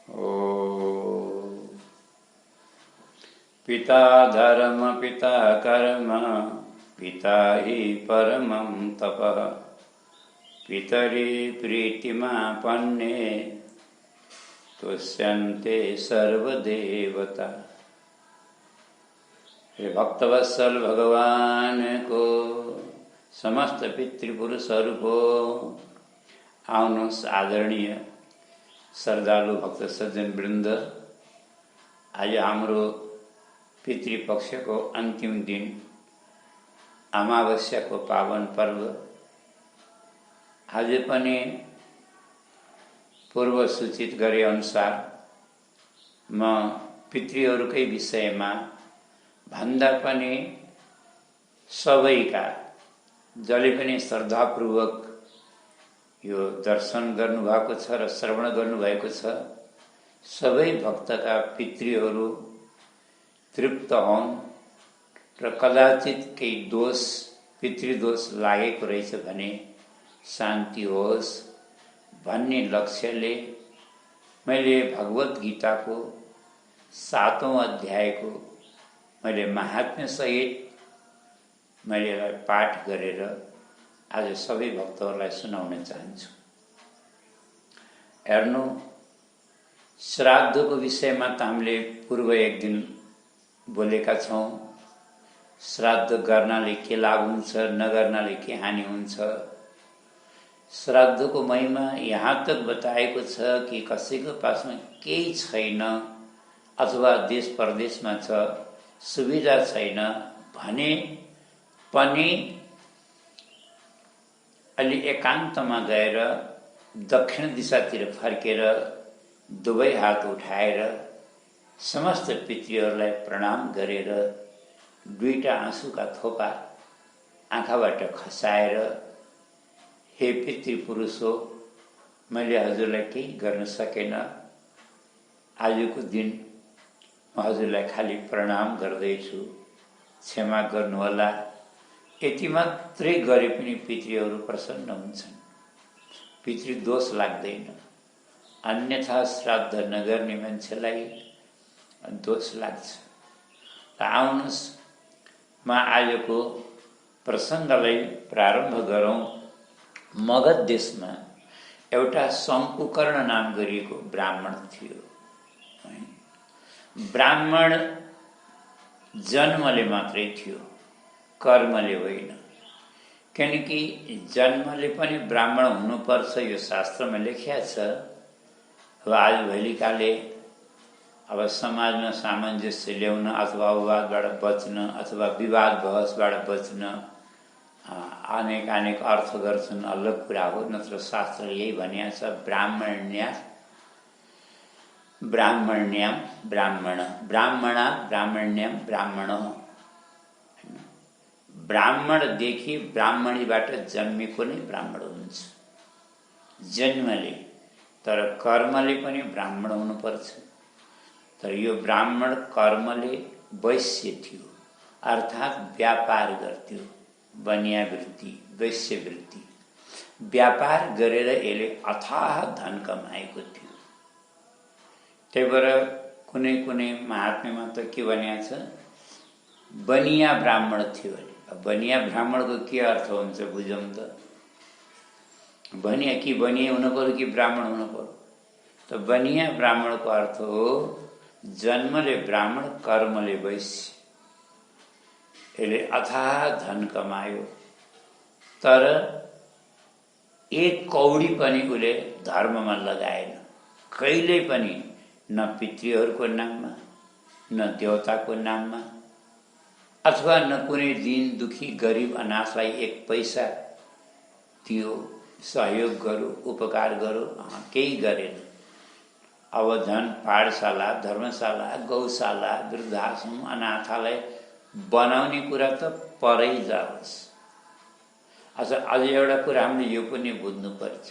ओ पिता धर्म पिता कर्म पिता हि परमं तपः पितरि प्रीतिमापन्ने तुष्यन्ते सर्वदेवता। हे भक्तवत्सल भगवान को समस्त पितृपुरुषहरूको आउनुहोस् आदरणीय श्रद्धालु भक्त सज्जन वृन्द। आज हाम्रो पितृपक्षको अन्तिम दिन अमावस्याको पावन पर्व। आज पनि पूर्व सूचित गरे अनुसार म पितृहरूकै विषयमा भन्दा पनि सबैका जसले पनि श्रद्धापूर्वक यो दर्शन गर्नुभएको छ र श्रवण गर्नुभएको छ सबै भक्तका पितृहरू तृप्त हुन् र कदाचित केही दोष पितृदोष लागेको रहेछ भने शान्ति होस् भन्ने लक्ष्यले मैले भगवत गीताको 7औं अध्यायको मैले महात्म्य सहित मैले पाठ गरेर आज सबै भक्तहरूलाई सुनाउन चाहन्छु। हेर्नु, श्राद्धको विषयमा त हामीले पूर्व एक दिन बोलेका छौँ। श्राद्ध गर्नाले के लाभ हुन्छ, नगर्नाले के हानि हुन्छ। श्राद्धको महिमा यहाँ तक बताएको छ कि कसैको पासमा केही छैन अथवा देश परदेशमा छ, सुविधा छैन भने पनि अलि एकान्तमा गएर दक्षिण दिशातिर फर्केर दुवै हात उठाएर समस्त पितृहरूलाई प्रणाम गरेर दुईटा आँसुका थोपा आँखाबाट खसाएर, हे पितृपुरुष हो, मैले हजुरलाई केही गर्न सकेन, आजको दिन म हजुरलाई खाली प्रणाम गर्दैछु, क्षमा गर्नुहोला, यति मात्रै गरे पनि पितृहरू प्रसन्न हुन्छन्, पितृदोष लाग्दैन। अन्यथा श्राद्ध नगर्ने मान्छेलाई दोष लाग्छ। र आउनुहोस् म आजको प्रसङ्गलाई प्रारम्भ गरौँ। मगध देशमा एउटा शङ्कुकर्ण नाम गरिएको ब्राह्मण थियो। ब्राह्मण जन्मले मात्रै थियो, कर्मले होइन। किनकि जन्मले पनि ब्राह्मण हुनुपर्छ यो शास्त्रमा लेखिया छ। अब आज भोलिकाले अब समाजमा सामञ्जस्य ल्याउन अथवा विवादबाट बच्न अथवा विवाद बहसबाट बच्न अनेक अर्थ गर्छन्, अलग कुरा हो। नत्र शास्त्रले यही भनिएको छ, ब्राह्मण्याम ब्राह्मण ब्राह्मणा ब्राह्मण्याम ब्राह्मण। ब्राह्मणदेखि ब्राह्मणीबाट जन्मेको नै ब्राह्मण हुन्छ जन्मले, तर कर्मले पनि ब्राह्मण हुनुपर्छ। तर यो ब्राह्मण कर्मले वैश्य थियो, अर्थात् व्यापार गर्थ्यो, बनिया वृत्ति, वैश्य वृत्ति। व्यापार गरेर यसले अथाह धन कमाएको थियो। त्यही भएर कुनै कुनै महात्म्यमा त के भनिएको छ, बनिया ब्राह्मण थियो अरे। बनिया ब्राह्मणको के अर्थ हुन्छ बुझौँ त। बनिया कि बनिया हुनु पर्यो कि ब्राह्मण हुनु पर्यो? त बनिया ब्राह्मणको अर्थ हो जन्मले ब्राह्मण, कर्मले वैश्य। यसले अथाह धन कमायो, तर एक कौडी पनि उसले धर्ममा लगाएन। कहिल्यै पनि न पितृहरूको नाममा, न देवताको नाममा, अथवा न कुनै दिन दुखी गरिब अनाथलाई एक पैसा दियो, सहयोग गरो, उपकार गरो, केही गरेन। अब झन् पाठशाला, धर्मशाला, गौशाला, वृद्धाश्रम, अनाथालय बनाउने कुरा त परै जाओस्। अझ एउटा कुरा हामीले यो पनि बुझ्नुपर्छ,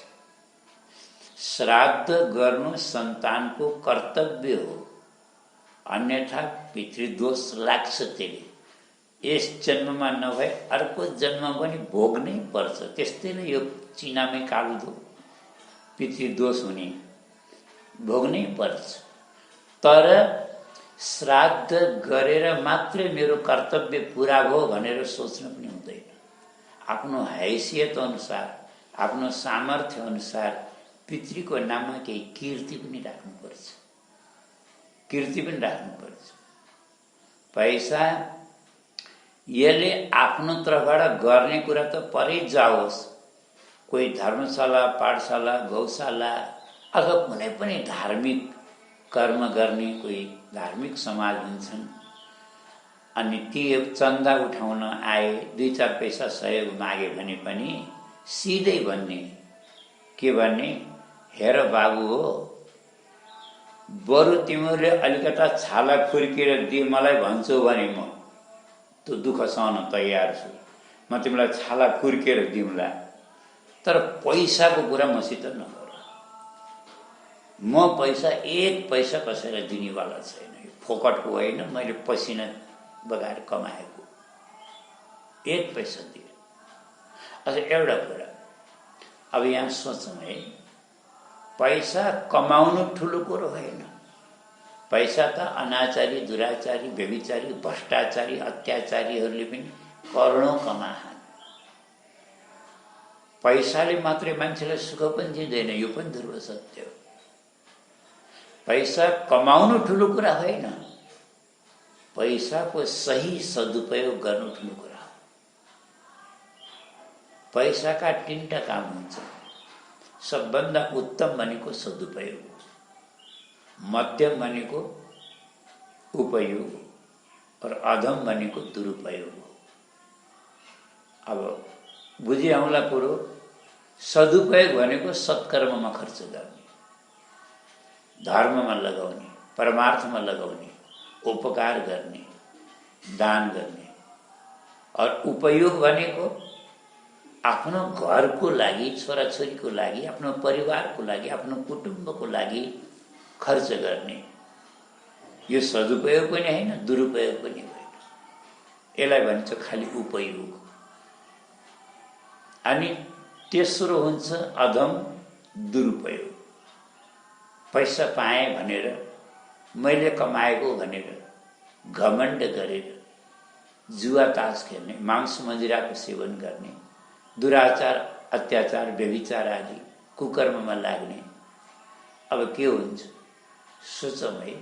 श्राद्ध गर्नु सन्तानको कर्तव्य हो, अन्यथा पितृदोष लाग्छ। त्यसले यस जन्ममा नभए अर्को जन्म पनि भोग्नै पर्छ। त्यस्तै नै यो चिनामै कालो पितृदोष हुने भोग्नै पर्छ। तर श्राद्ध गरेर मात्रै मेरो कर्तव्य पुरा भयो भनेर सोच्नु पनि हुँदैन। आफ्नो हैसियत अनुसार, आफ्नो सामर्थ्य अनुसार पितृको नाममा केही कीर्ति पनि राख्नुपर्छ, कीर्ति पनि राख्नुपर्छ। पैसा यसले आफ्नो तर्फबाट गर्ने कुरा त परै जाओस्, कोही धर्मशाला, पाठशाला, गौशाला अथवा कुनै पनि धार्मिक कर्म गर्ने कोही धार्मिक समाज हुन्छन्, अनि ती चन्दा उठाउन आए, 2-4 पैसा सहयोग मागे भने पनि सिधै भन्ने के भन्ने, हेर बाबु हो, बरु तिमीले अलिकता छाला फुर्केर दिए मलाई भन्छौ भने म त्यो दुःख सहन तयार छु, म तिमीलाई छाला फुर्केर दिउँला, तर पैसाको कुरा मसित नगर। म पैसा 1 पैसा कसैलाई दिनेवाला छैन, फोकटको होइन, मैले पसिना बगाएर कमाएको 1 पैसा दिए। अच्छा, एउटा कुरा अब यहाँ सोचौँ है, पैसा कमाउनु ठुलो कुरो होइन। पैसा त अनाचारी, दुराचारी, व्यभिचारी, भ्रष्टाचारी, अत्याचारीहरूले पनि करोडौँ कमाहान्। पैसाले मात्रै मान्छेलाई सुख पनि दिँदैन, यो पनि ध्रुव सत्य हो। पैसा कमाउनु ठुलो कुरा होइन, पैसाको सही सदुपयोग गर्नु ठुलो कुरा हो। पैसाका 3टा काम हुन्छ। सबभन्दा उत्तम भनेको सदुपयोग हो, मध्यम भनेको उपयोग हो, र अधम भनेको दुरुपयोग हो। अब बुझिआउँला कुरो। सदुपयोग भनेको सत्कर्ममा खर्च गर्ने, धर्ममा लगाउने, परमार्थमा लगाउने, उपकार गर्ने, दान गर्ने। और उपयोग भनेको आफ्नो घरको लागि, छोराछोरीको लागि, आफ्नो परिवारको लागि, आफ्नो कुटुम्बको लागि खर्च गर्ने। यो सदुपयोग पनि होइन, दुरुपयोग पनि होइन, यसलाई भन्छ खालि उपयोग। अनि तेस्रो हुन्छ अधम, दुरुपयोग। पैसा पाएँ भनेर, मैले कमाएको भनेर घमण्ड गरेर जुवा तास खेल्ने, मांस मदिराको सेवन गर्ने, दुराचार, अत्याचार, व्यभिचार आदि कुकर्ममा लाग्ने। अब के हुन्छ सोचौँ है,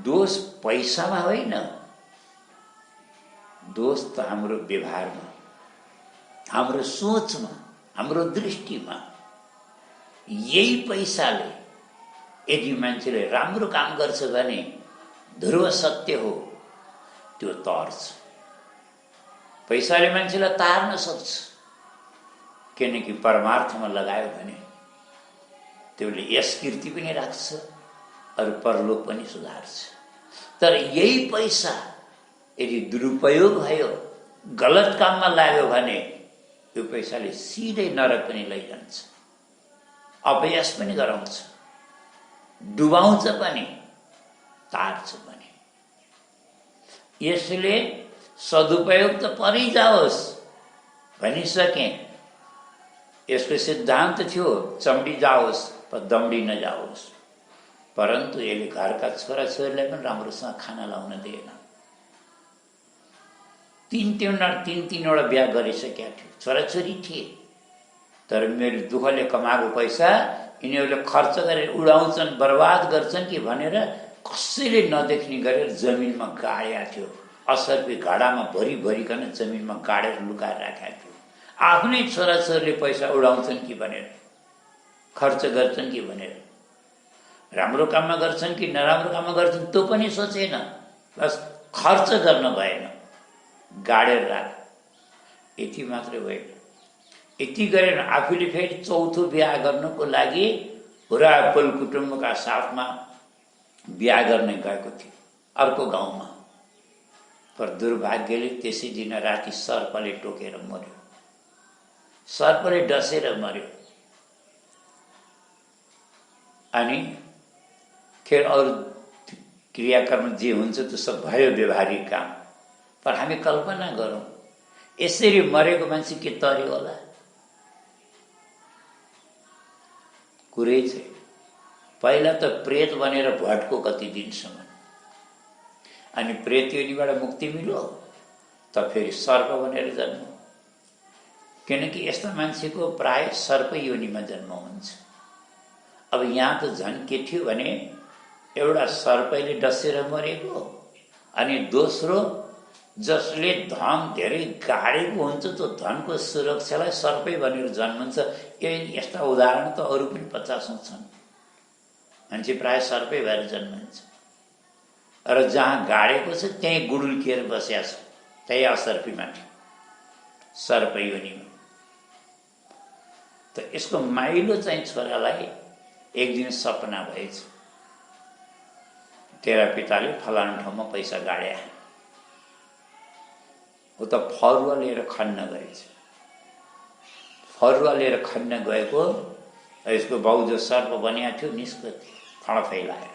दोष पैसामा होइन, दोष त हाम्रो व्यवहारमा, हाम्रो सोचमा, हाम्रो दृष्टिमा। यही पैसाले यदि मान्छेले राम्रो काम गर्छ भने ध्रुव सत्य हो, त्यो तर्छ। पैसाले मान्छेलाई तार्न सक्छ, किनकि परमार्थमा लगायो भने त्यसले यश कीर्ति पनि राख्छ, अरू परलोक पनि सुधार्छ। तर यही पैसा यदि दुरुपयोग भयो, गलत काममा लाग्यो भने यो पैसाले सिधै नरक पनि लैजान्छ, अपयश पनि गराउँछ, डुबाउँछ पनि, तार्छ पनि। यसले सदुपयोग त परै जाओस् भनिसके। यसको सिद्धान्त थियो चम्डी जाओस् पर दम्डी नजाओस्। परन्तु यसले घरका छोराछोरीलाई पनि राम्रोसँग खाना लाउन दिएन। 3-3वटा बिहा गरिसकेका थियो, छोराछोरी थिए, तर मेरो दुःखले कमाएको पैसा यिनीहरूले खर्च गरेर उडाउँछन्, बर्बाद गर्छन् कि भनेर कसैले नदेख्ने गरेर जमिनमा गाडेका थियो। असरको घाडामा भरिभरिकन जमिनमा गाडेर लुकाएर राखेका थियो। आफ्नै छोराछोरीले पैसा उडाउँछन् कि भनेर, खर्च गर्छन् कि भनेर, राम्रो काममा गर्छन् कि नराम्रो काममा गर्छन् त्यो पनि सोचेन, बस खर्च गर्न भएन, गाडेर राख। यति मात्रै होइन, यति गरेर आफूले फेरि 4थो बिहा गर्नको लागि हुरापल कुटुम्बका साथमा बिहा गर्ने गएको थियो अर्को गाउँमा। पर दुर्भाग्यले त्यसै दिन राति सर्पले टोकेर मर्यो, सर्पले डसेर मर्यो। अनि खेर अरू क्रियाकर्म जे हुन्छ त्यो सब भयो व्यवहारिक काम। पर हामी कल्पना गरौँ, यसरी मरेको मान्छे के तर्यो होला? कुरै छैन। पहिला त प्रेत बनेर भट्को कति दिनसम्म, अनि प्रेत योनिबाट मुक्ति मिल्यो त फेरि सर्प बनेर जन्म। किनकि यस्ता मान्छेको प्राय सर्प योनिमा जन्म हुन्छ। अब यहाँ त झन् के थियो भने एउटा सर्पले डसेर मरेको, अनि दोस्रो जसले धन धेरै गाडेको हुन्छ त्यो धनको सुरक्षालाई सर्पै बनेर जन्मन्छ। यस्ता उदाहरण त अरू पनि 50औं छन्। मान्छे प्राय सर्पै भएर जन्मन्छ, र जहाँ गाडेको छ त्यहीँ गुडुल्किएर बसेको छ, त्यही असर्पीमाथि सर्प योनिमा। त यसको माइलो चाहिँ छोरालाई एक दिन सपना भएछ, तेरा पिताले फलाना ठाउँमा पैसा गाड्या, ऊ त फरुवा लिएर खन्न गएछ। फरुवा लिएर खन्न गएको यसको बाउ जो सर्प बनिएको थियो निस्क्यो फड फैलाएर,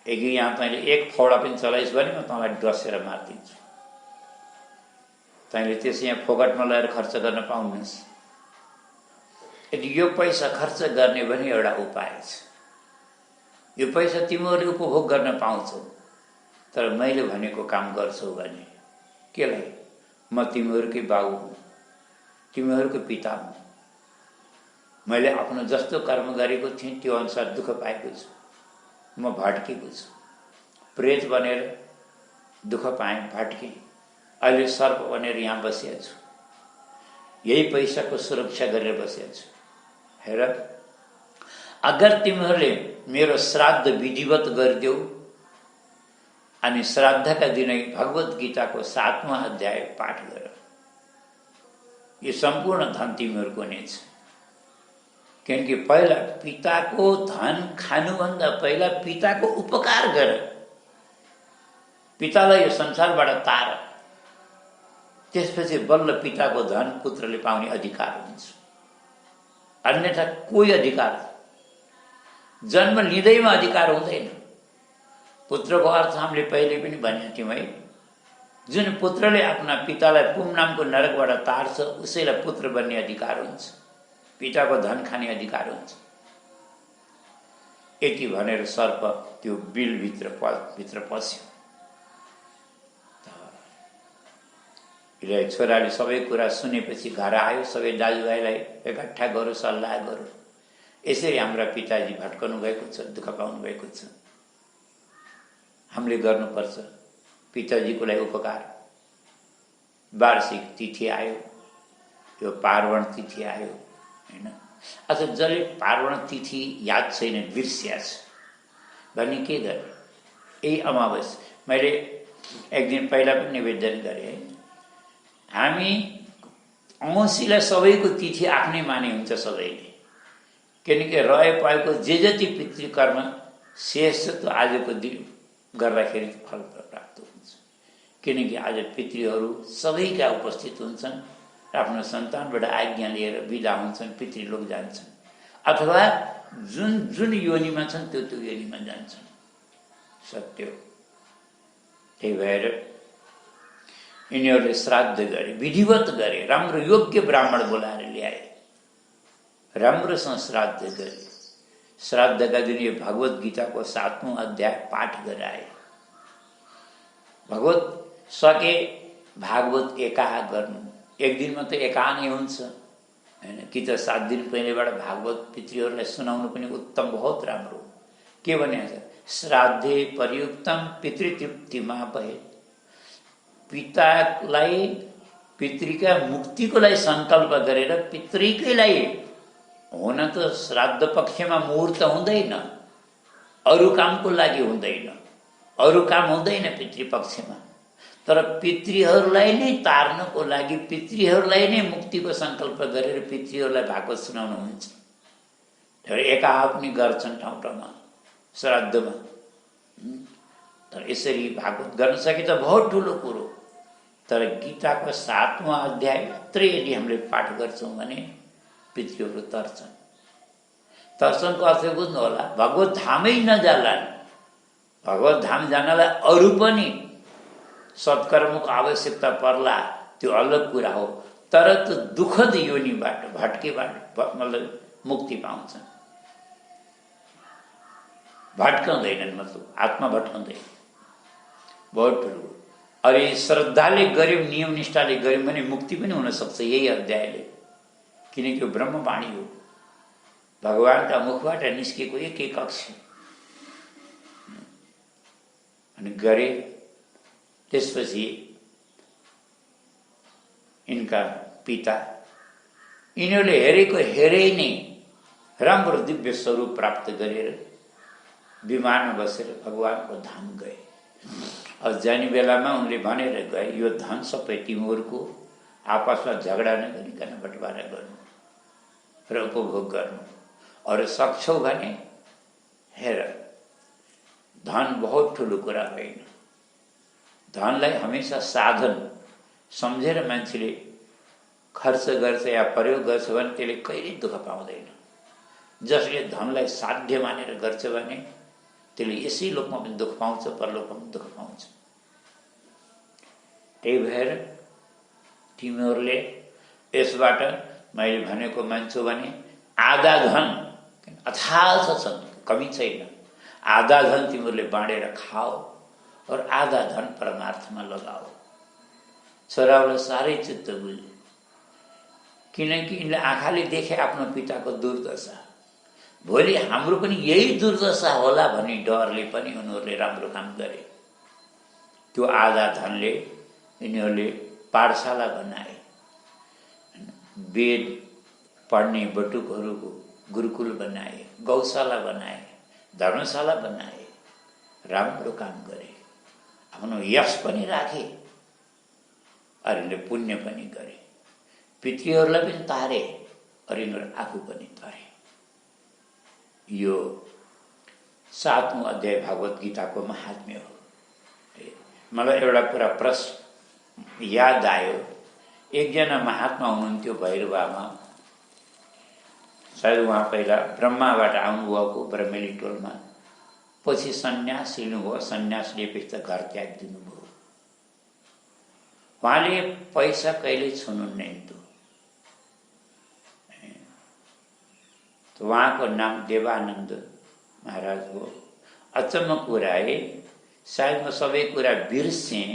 यहाँ तैँले एक फौडा पनि चलाइस् भने म तँलाई डसेर मारिदिन्छु, तैँले त्यसै यहाँ फोकटमा लगाएर खर्च गर्न पाउनुहोस्। यदि यो पैसा खर्च गर्ने भने एउटा उपाय छ, यो पैसा तिमीहरूले उपभोग गर्न पाउँछौ, तर मैले भनेको काम गर्छौ भने केलाई? म तिमीहरूकै बाउ हुँ, तिमीहरूको पिता हुँ। मैले आफ्नो जस्तो कर्म गरेको थिएँ त्यो अनुसार दुःख पाएको छु, म भट्केको छु, प्रेत बनेर दुःख पाएँ, भट्केँ, अहिले सर्प बनेर यहाँ बसेको छु, यही पैसाको सुरक्षा गरेर बसेको छु। हेर, अगर तिमीहरूले मेरो श्राद्ध विधिवत गरिदेऊ अनि श्राद्धका दिनै भगवत गीताको 7वां अध्याय पाठ गर, यो सम्पूर्ण धन तिमीहरूको नै छ। किनकि पहिला पिताको धन खानुभन्दा पहिला पिताको उपकार गर, पितालाई यो संसारबाट तार, त्यसपछि बल्ल पिताको धन पुत्रले पाउने अधिकार हुन्छ। अन्यथा कोही अधिकार, जन्म लिँदैमा अधिकार हुँदैन। पुत्रको अर्थ हामीले पहिले पनि भनेका थियौँ है, जुन पुत्रले आफ्ना पितालाई पुम नामको नरकबाट तार्छ उसैलाई पुत्र बन्ने अधिकार हुन्छ, पिताको धन खाने अधिकार हुन्छ। यति भनेर सर्प त्यो बिलभित्र पस्यो। छोराले सबै कुरा सुनेपछि घर आयो, सबै दाजुभाइलाई एकट्ठा गरौँ, सल्लाह गरौँ, यसरी हाम्रा पिताजी भट्कनु भएको छ, दुःख पाउनु भएको छ, हामीले गर्नुपर्छ पिताजीको लागि उपकार। वार्षिक तिथि आयो, यो पार्वण तिथि आयो हैन। अच्छा, जसले पार्वण तिथि याद छैन, बिर्स्या छ भने के गर्ने? यही अमावस्या मैले एक दिन पहिला पनि निवेदन गरेँ, हामी औँसीलाई सबैको तिथि आफ्नै माने हुन्छ सबैले, किनकि रहे पाएको जे जति पितृकर्म शेष छ त्यो आजको दिन गर्दाखेरि फल प्राप्त हुन्छ। किनकि आज पितृहरू सबैका उपस्थित हुन्छन्, आफ्नो सन्तानबाट आज्ञा लिएर बिदा हुन्छन्, पितृलोक जान्छन्, अथवा जुन जुन योनिमा छन् त्यो त्यो योनिमा जान्छन्। सत्य हो। त्यही भएर यिनीहरूले श्राद्ध गरे, विधिवत गरे, राम्रो योग्य ब्राह्मण बोलाएर ल्याए, राम्रोसँग श्राद्ध गरे। श्राद्धका दिन यो भगवत गीताको 7वां अध्याय पाठ गराए। भगवत सके भागवत एकाह गर्नु, एक दिनमा त एकाह नै हुन्छ हैन, कि त 7 दिन पहिलेबाट भागवत पितृहरूलाई सुनाउनु पनि उत्तम, बहुत राम्रो। के भनेको छ? श्राद्धे परियुक्तम पितृतृप्तिमा भए, पितालाई पितृका मुक्तिको लागि सङ्कल्प गरेर पितृकै लागि। हुन त श्राद्ध पक्षमा मुहुर्त हुँदैन, अरू कामको लागि हुँदैन, अरू काम हुँदैन पितृपक्षमा, तर पितृहरूलाई नै तार्नको लागि, पितृहरूलाई नै मुक्तिको सङ्कल्प गरेर पितृहरूलाई भागवत सुनाउनु हुन्छ। एकाह पनि गर्छन् ठाउँ ठाउँमा श्राद्धमा, तर यसरी भागवत गर्न सके त बहुत ठुलो कुरो। तर गीताको 7वां अध्याय मात्रै यदि हामीले पाठ गर्छौँ भने पितृहरू तर्छन्। तर्छनको अर्थ बुझ्नु होला, भगवत धामै नजालान्। भगवत धाम जानलाई अरू पनि सत्कर्मको आवश्यकता पर्ला, त्यो अलग कुरा हो, तर त्यो दुःखद योनिबाट, भट्केबाट मतलब मुक्ति पाउँछन्। भट्काउँदैनन्, मतलब आत्मा भट्काउँदैन। बहुत ठुलो। अब यी श्रद्धाले गऱ्यौँ, नियम निष्ठाले गऱ्यौँ भने मुक्ति पनि हुनसक्छ यही अध्यायले, किनकि ब्रह्मवाणी हो, भगवानका मुखबाट निस्केको एक एक अक्षर। अनि गरे। त्यसपछि यिनका पिता, यिनीहरूले हेरेको हेरे नै राम्रो दिव्य स्वरूप प्राप्त गरेर विमानमा बसेर भगवानको धाम गए। अब जाने बेलामा उनले भनेर गए, यो धन सबै तिमीहरूको, आपसमा झगडा नगरिकन बटवारा गर्नु र उपभोग गर्नु। अरू सक्छौ भने हेर, धन बहुत ठुलो कुरा होइन। धनलाई हमेशा साधन सम्झेर मान्छेले खर्च गर्छ या प्रयोग गर्छ भने त्यसले कहिल्यै दुःख पाउँदैन। जसले धनलाई साध्य मानेर गर्छ भने त्यसले यसै लोकमा पनि दुःख पाउँछ, परलोकमा पनि दुःख पाउँछ। त्यही भएर तिमीहरूले यसबाट मैले भनेको मान्छौ भने आधा धन, अथाह छ, कमी छैन, आधा धन तिमीहरूले बाँडेर खाओ और आधा धन परमार्थमा लगाओ। छोरालाई साह्रै चित्त बुझ्यो, किनकि यिनले आँखाले देखे आफ्नो पिताको दुर्दशा। भोलि हाम्रो पनि यही दुर्दशा होला भन्ने डरले पनि उनीहरूले राम्रो काम गरे। त्यो आधा धनले यिनीहरूले पाठशाला बनाए, वेद पढ्ने बटुकहरूको गुरुकुल बनाए, गौशाला बनाए, धर्मशाला बनाए, राम्रो काम गरे, आफ्नो यश पनि राखे, अरूले पुण्य पनि गरे, पितृहरूलाई पनि तारे, अरूले आफू पनि तारे। यो 7औं अध्याय भागवत गीताको महात्म्य हो। मलाई एउटा कुरा प्रश्न याद आयो। एकजना महात्मा हुनुहुन्थ्यो भैरवामा, सायद उहाँ पहिला ब्रह्माबाट आउनुभएको ब्रह्मेली टोलमा, पछि सन्यास लिनुभयो। सन्यास लिएपछि त घर त्याग दिनुभयो। उहाँले पैसा कहिले छुनुहुन्न थियो। उहाँको नाम देवानन्द महाराज हो। अचम्म कुरा है, सायद म सबै कुरा बिर्सेँ,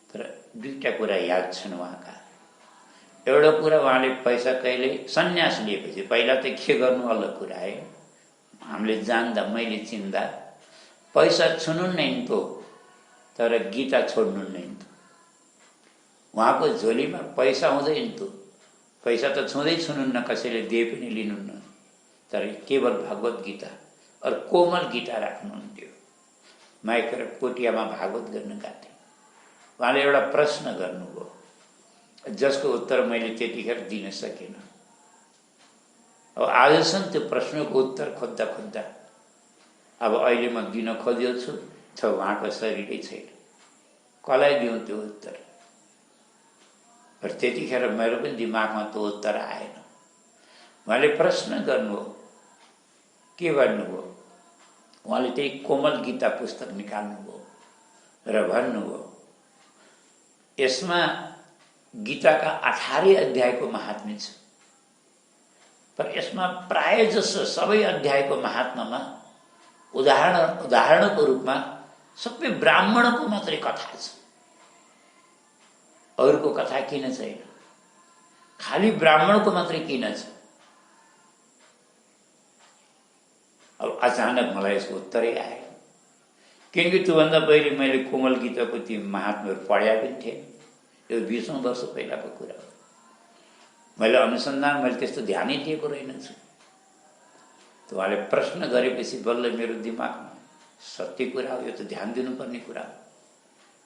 तर दुईटा कुरा याद छन् उहाँका। एउटा कुरा, उहाँले पैसा कहिले सन्यास लिएपछि, पहिला त के गर्नु अलग कुरा है, हामीले जान्दा, मैले चिन्दा पैसा छुनुहुन्न थियो, तर गीता छोड्नुहुन्न थियो। उहाँको झोलीमा पैसा हुँदैन थियो, पैसा त छुँदै छुनुहुन्न, कसैले दिए पनि लिनुहुन्न, तर केवल भगवत गीता और कोमल गीता राख्नुहुन्थ्यो। माइकर कोटियामा भागवत गर्न गएको थिएँ। उहाँले एउटा प्रश्न गर्नुभयो, जसको उत्तर मैले त्यतिखेर दिन सकिनँ। अब आजसम्म त्यो प्रश्नको उत्तर खोज्दा खोज्दा अब अहिले म दिन खोजेको छु, उहाँको शरीरै छैन, कसलाई दिउँ त्यो उत्तर। र त्यतिखेर मेरो पनि दिमागमा त्यो उत्तर आएन। उहाँले प्रश्न गर्नुभयो, के भन्नुभयो, उहाँले त्यही कोमल गीता पुस्तक निकाल्नुभयो र भन्नुभयो, यसमा गीताका 18 अध्यायको महात्म्य छ, पर यसमा प्राय जसो सबै अध्यायको महात्म्यमा उदाहरणको रूपमा सबै ब्राह्मणको मात्रै कथा छ, अरूको कथा किन छैन, खाली ब्राह्मणको मात्रै किन छ। अब अचानक मलाई यसको उत्तरै आयो, किनकि त्योभन्दा पहिले मैले कोमल गीताको ती महात्म्यहरू पढ्या पनि थिएँ। यो 20औं वर्ष पहिलाको कुरा हो। मैले अनुसन्धान, मैले त्यस्तो ध्यानै दिएको रहेनछु। उहाँले प्रश्न गरेपछि बल्ल मेरो दिमागमा सत्य कुरा हो, यो त ध्यान दिनुपर्ने कुरा हो।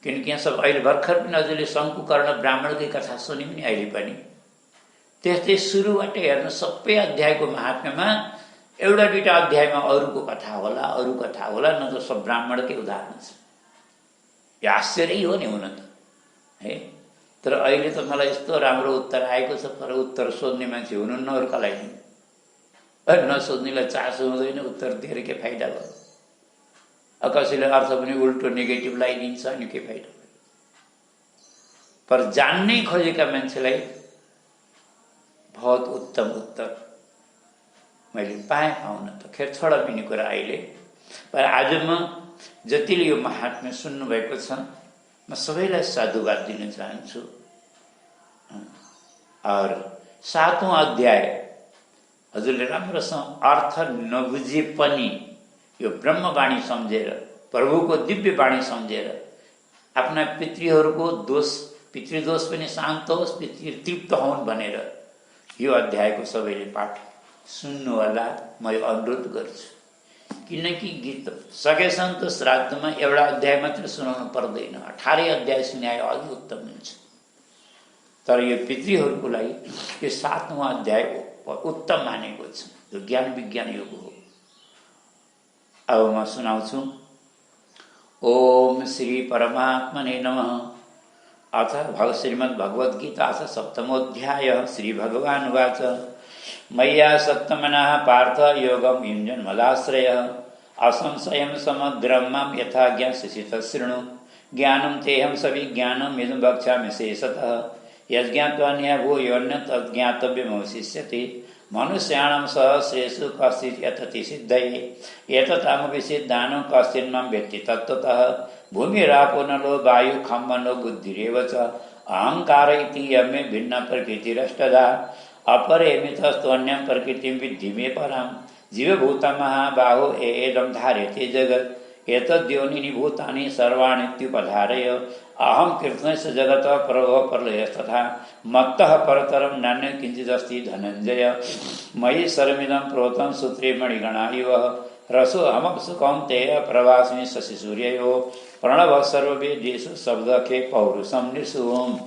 किनकि यहाँ सब अहिले भर्खर पनि हजुरले शङ्कुकर्ण ब्राह्मणकै कथा सुन्यौँ नि, अहिले पनि त्यस्तै सुरुबाट हेर्नु, सबै अध्यायको महात्म्यमा एउटा दुईटा अध्यायमा अरूको कथा होला, अरू कथा होला, न त सब ब्राह्मणकै उदाहरण छ। यो आश्चर्य हो नि हुन त है। तर अहिले त मलाई यस्तो राम्रो उत्तर आएको छ, तर उत्तर सोध्ने मान्छे हुनुहुन्न, अरू कसलाई दिनु। नसोध्नेलाई चासो हुँदैन, उत्तर दिएर के फाइदा भयो। कसैले अर्थ पनि उल्टो नेगेटिभ लगाइदिन्छ, अनि के फाइदा भयो। पर जान्नै खोजेका मान्छेलाई बहुत उत्तम उत्तर मैले पाएँ। आउन त खेर छोडा पनि कुरा, अहिले पर आज म जतिले यो महात्म्य सुन्नुभएको छ म सबैलाई साधुवाद दिन चाहन्छु। और 7औं अध्याय हजुरले राम्रोसँग अर्थ नबुझे पनि यो ब्रह्मवाणी सम्झेर, प्रभुको दिव्य वाणी सम्झेर आफ्ना पितृहरूको दोष, पितृदोष पनि शान्त होस्, पितृ तृप्त हुन् भनेर यो अध्यायको सबैले पाठ सुन्नु होला, म यो अनुरोध गर्छु। किनकि गीत सकेसम्म त श्राद्धमा एउटा अध्याय मात्र सुनाउनु पर्दैन, 18 अध्याय सुनाए अझ उत्तम हुन्छ। तर यो पितृहरूको लागि यो 7औं अध्याय उत्तम मानेको छ। यो ज्ञान विज्ञान योग हो। अब म सुनाउँछु। ओम श्री परमात्मने नमः। अथ श्रीमद्भगवद् गीता 7मोऽध्याय। श्री भगवान् उवाच मय्या सत्तमनः पार्थ योगं युञ्जन्मलाश्रयः असंशयं समग्रं मां यथा ज्ञास्यसि तच्छृणु। ज्ञानं तेऽहं सविज्ञानम् इदं वक्ष्यामि शेषतः। यज्ञात्वान्यः भूयोऽन्यः तज्ज्ञातव्यमवशिष्यते। मनुष्याणां सहस्रेषु कश्चित् यतति सिद्धये एततामपि सिद्धानं कश्चिन्मां वेत्ति तत्त्वतः। भूमिरापो नलो वायुः खं मनो बुद्धिरेव च अहङ्कार इति यमे भिन्ना प्रकृतिरष्टधा। अपरेमितस्त्वन्यं प्रकृतिं विद्धि मे परां। जीवभूतं महाबाहो एदं धार्यते जगत् एतद्योनीनि भूतानि सर्वाणीत्युपधारय। अहं कृष्णस्य जगतः प्रभवः प्रलयस्तथा मत्तः परतरं नान्यं किञ्चिदस्ति धनञ्जय। मयि सर्वमिदं प्रोतं सूत्रे मणिगणा इव रसो अहमप्सु कौन्तेय प्रभास्मि शशिसूर्ययोः। प्रणवः सर्ववेदेषु शब्दखे पौरुषं निःशुम्।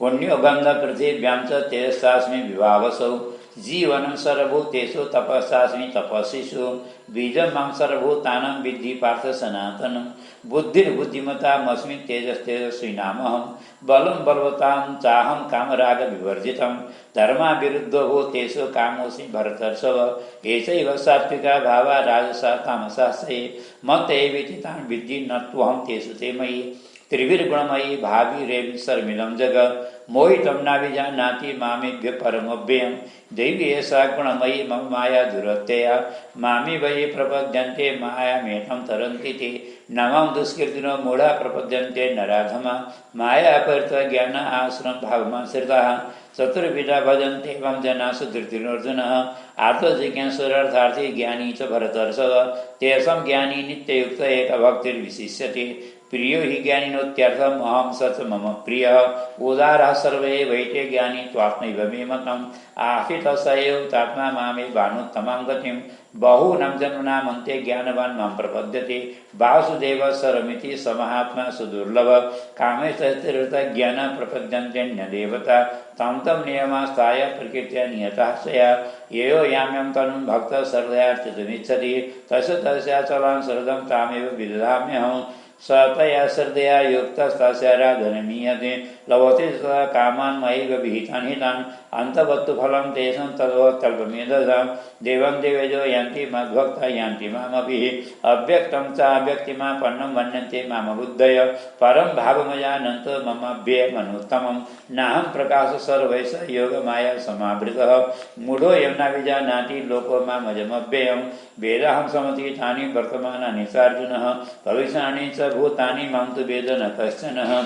पुण्यो गन्धपृथिव्यां च तेजसास्मि विभावसौ। जीवनं सर्वभूतेषु तपस्सास्मि तपस्विषु। बीजं मां सर्वभूतानां विद्धि पार्थ सनातनं। बुद्धिर्बुद्धिमतामस्मि तेजस्तेजस्विनामहं। बलं बलवतां चाहं कामरागविवर्जितं। धर्माविरुद्धो भूतेषु कामोऽस्मि भरतर्षभ। एषैव सात्विका भावा राजसा तामसाश्रये मत एवेति तान् विद्धि न त्वहं तेषु ते मयि। त्रिभिर्गुणमयी भावी सर्वमिदं जगत् मोहितं नाभिजानाति मामेभ्य परमव्ययम्। दैवी एषा गुणमयी मम माया दुरत्यया मामि वै प्रपद्यन्ते मायामेतं तरन्ति ते। न मां दुष्कृतिनो मूढा प्रपद्यन्ते नराधमा मायापरितः ज्ञान आश्रमं भावमाश्रिताः। चतुर्विधा भजन्ते एवं जनाः सुधृतिर्जुनः। आर्तो जिज्ञासुरर्थार्थी ज्ञानी च भरतर्षभ। तेषां ज्ञानी नित्ययुक्त एकभक्तिर्विशिष्यते। प्रियो हि ज्ञानिनोत्यर्थम् अहं स च मम प्रियः। उदारः सर्वे वैते ज्ञानी त्वात्मैव मे मतम्। आस्थितः स एव तात्मा मामेवानुत्तमां गतिम्। बहूनां जन्मनामन्ते ज्ञानवान् मां प्रपद्यते। वासुदेवः सर्वमिति स महात्मा सुदुर्लभः। कामेष्टस्थिरतः ज्ञानः प्रपद्यन्तेऽन्यदेवता। तं तं नियमास्ताय प्रकृत्या नियताः स्वया। यो याम्यं तनुं भक्तः श्रद्धयार्चितुमिच्छति तस्य तस्याचलां श्रद्धं तामेव विदधाम्यहम्। स तया श्रद्धया युक्तस्तस्याराधनमीयते लभते सदा कामान् मयैव विहितान् हितान्। अन्तवत्तु फलं तेषां तद्वत्तल्पमेधसाम्। देवं देवेजो यान्ति मद्भक्ता यान्ति मामपि। अव्यक्तं चाव्यक्तिमापन्नं मन्यन्ते मामबुद्धय। परं भावमजानन्तो ममाव्ययमनुत्तमम्। नाहं प्रकाश सर्वैष योगमाया समावृतः। मूढोऽयं नाभिजानाति लोको मामजमव्ययम्। वेदाहं समतीतानि वर्तमानानि चार्जुनः। भविष्याणि च भूतानि मां तु वेद न कश्चनः।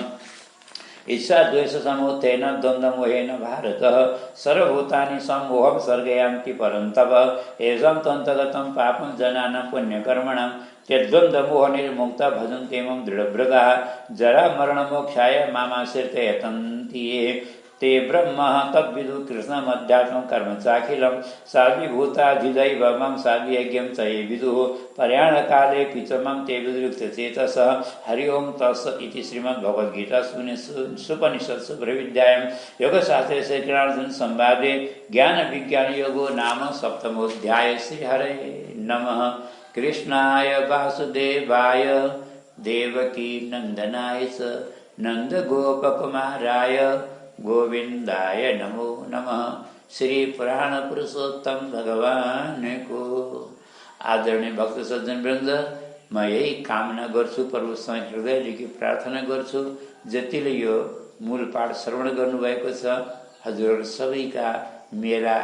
इच्छा द्वेष समुत्थेन द्वन्द्वमोहेन भारतः। सर्वभूतानि सम्मोहं सर्गयान्ति परन्तप। एषां त्वन्तगतं पापं जनानां पुण्यकर्मणां। त्यद्वन्द्वमोहनिर्मुक्ता भजन्ते मां दृढव्रताः। जरामरणमोक्षाय मामाश्रित्य यतन्ति ये ते ब्रह्म तद्विदु कृष्णमध्यात्मं कर्म चाखिलं। सार्वभूताधिदैव मां सार्वयज्ञं च ये विदुः। प्रयाणकालेऽपि च मां ते विदुरुक्तचेतसः। हरि ओं तत्सत् इति श्रीमद्भगवद्गीतासूपनिषत्सु ब्रह्मविद्यायां योगशास्त्रे श्रीकृष्णार्जुनसंवादे ज्ञानविज्ञानयोगो नाम 7मोऽध्याय। श्रीहरे नमः। कृष्णाय वासुदेवाय देवकी नन्दनाय च नन्दगोपकुमाराय गोविंदाय नमो नमः। श्री पुराण पुरुषोत्तम भगवान को। आदरणीय भक्त सज्जन वृन्द, म यही कामना गर्छु, प्रभुसँग हृदयदेखि प्रार्थना गर्छु, जतिले यो मूल पाठ श्रवण गर्नुभएको छ हजुरहरू सबैका मेला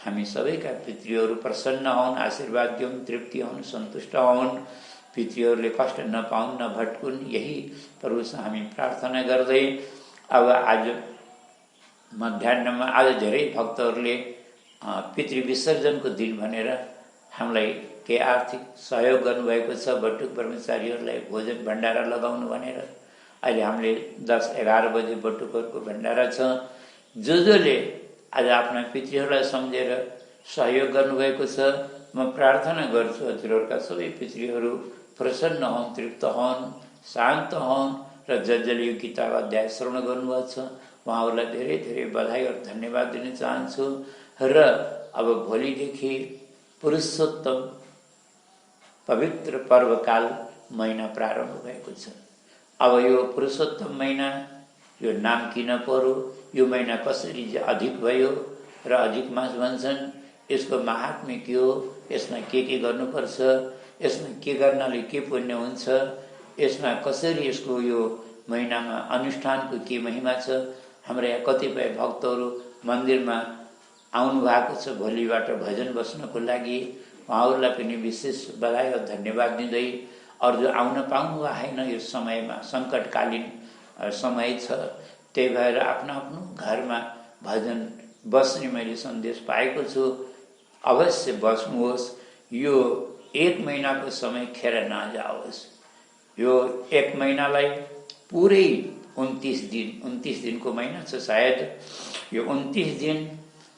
हामी सबैका पितृहरू प्रसन्न हुन्, आशीर्वाद दिउन्, तृप्ति हुन्, सन्तुष्ट हुन्, पितृहरूले कष्ट नपाउन्, नभट्कुन्, यही प्रभुसँग हामी प्रार्थना गर्दै अब आज मध्याह्नमा आज धेरै भक्तहरूले पितृ विसर्जनको दिन भनेर हामीलाई केही आर्थिक सहयोग गर्नुभएको छ। बटुक ब्रह्मचारीहरूलाई भोजन भण्डारा लगाउनु भनेर अहिले हामीले 10-11 बजे बटुकहरूको भण्डारा छ। जसले आज आफ्ना पितृहरूलाई सम्झेर सहयोग गर्नुभएको छ, म प्रार्थना गर्छु हजुरहरूका सबै पितृहरू प्रसन्न हुन्, तृप्त हुन्, शान्त हुन् र जसले यो किताब अध्याय श्रवण गर्नुभएको छ उहाँहरूलाई धेरै धेरै बधाई र धन्यवाद दिन चाहन्छु। र अब भोलिदेखि पुरुषोत्तम पवित्र पर्वकाल महिना प्रारम्भ भएको छ। अब यो पुरुषोत्तम महिना, यो नाम किन पर्यो, यो महिना कसरी अधिक भयो र अधिक मास भन्छन्, यसको महात्म्य के हो, यसमा के गर्नुपर्छ, यसमा के गर्नाले के पुण्य हुन्छ, यसमा कसरी यसको यो महिनामा अनुष्ठानको के महिमा छ। हाम्रा यहाँ कतिपय भक्तहरू मन्दिरमा आउनु भएको छ भोलिबाट भजन बस्नको लागि, उहाँहरूलाई पनि विशेष बधाई र धन्यवाद दिँदै अरू जो आउन पाउनु भएन यो समयमा सङ्कटकालीन समय छ, त्यही भएर आफ्नो आफ्नो घरमा भजन बस्ने मैले सन्देश पाएको छु। अवश्य बस्नुहोस्, यो 1 महिनाको समय खेर नजाओस्। यो 1 महिनालाई पुरै 29 दिनको महिना छ सायद, यो 29 दिन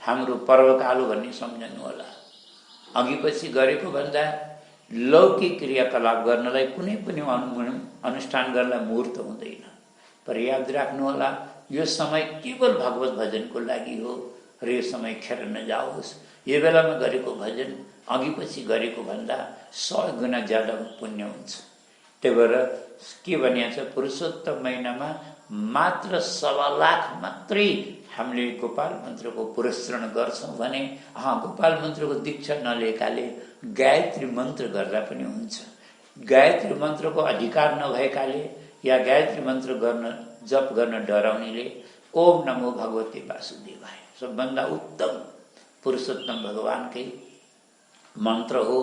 हाम्रो पर्वकाल भन्ने सम्झनु होला। अघि पछि गरेको भन्दा लौकिक क्रियाकलाप गर्नलाई कुनै पनि अनुष्ठान गर्नलाई मुहूर्त हुँदैन। पर याद राख्नुहोला, यो समय केवल भगवत भजनको लागि हो र यो समय खेर नजाओस्। यो बेलामा गरेको भजन अघि पछि गरेको भन्दा 100 गुणा ज्यादा पुण्य हुन्छ। त्यही भएर के भनिएको छ, पुरुषोत्तम महिनामा मात्र 1.25 लाख मात्रै हामीले गोपाल मन्त्रको पुरस्करण गर्छौँ भने गोपाल मन्त्रको दीक्षा नलिएकाले गायत्री मन्त्र गर्दा पनि हुन्छ। गायत्री मन्त्रको अधिकार नभएकाले या गायत्री मन्त्र जप गर्न डराउनेले ओम नमो भगवते वासुदेवाय सबभन्दा उत्तम पुरुषोत्तम भगवानकै मन्त्र हो।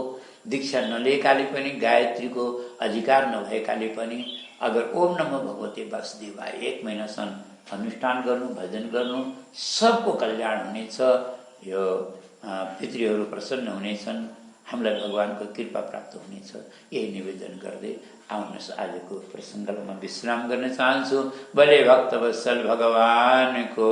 दीक्षा नलिएकाले पनि, गायत्रीको अधिकार नभएकाले पनि अगर ओम नमो भगवते वासुदेवाय 1 महिनासम्म अनुष्ठान गर्नु, भजन गर्नु, सबको कल्याण हुनेछ। यो पितृहरू प्रसन्न हुनेछन्, हामीलाई भगवानको कृपा प्राप्त हुनेछ। यही निवेदन गर्दै आउनुहोस् आजको प्रसङ्गमा विश्राम गर्न चाहन्छु। भले भक्तवत्सल भगवानको